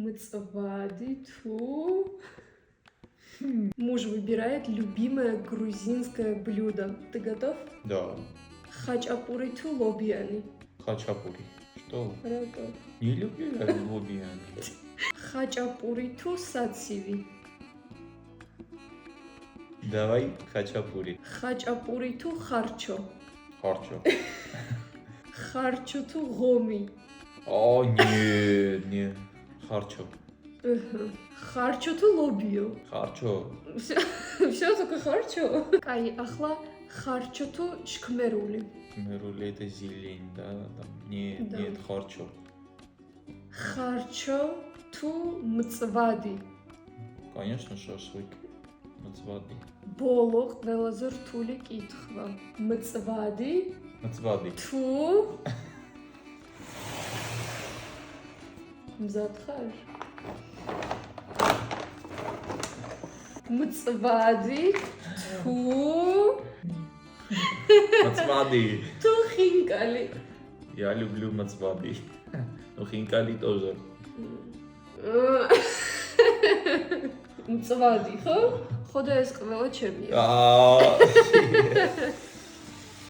Мцвади ту. Муж выбирает любимое грузинское блюдо. Ты готов? Да. Хачапури ту лобиани. Хачапури. Что? Раков. Не люблю я лобиани. Хачапури ту сациви. Давай хачапури. Хачапури ту харчо. Харчо. Харчо ту гоми. О, нет, нет. Харчо. Харчо ту лобио. Харчо. Все только харчо. Кай, ахла харчо ту шкмерули. Шкмерули это зелень, да? Там, нет, Да. нет, харчо. Харчо ту мцвади. Конечно, шашлык. Мацвади. Боло ყველაზე რთული კითხვა. მწვადი Мацвади. თუ მზად ხარ? მწვადი თუ Мацвади. თუ ხინკალი. Я люблю мацвади. Ну, хинкали тоже. მწვადი ხო? ხო და ეს ყველა ჩემია. А.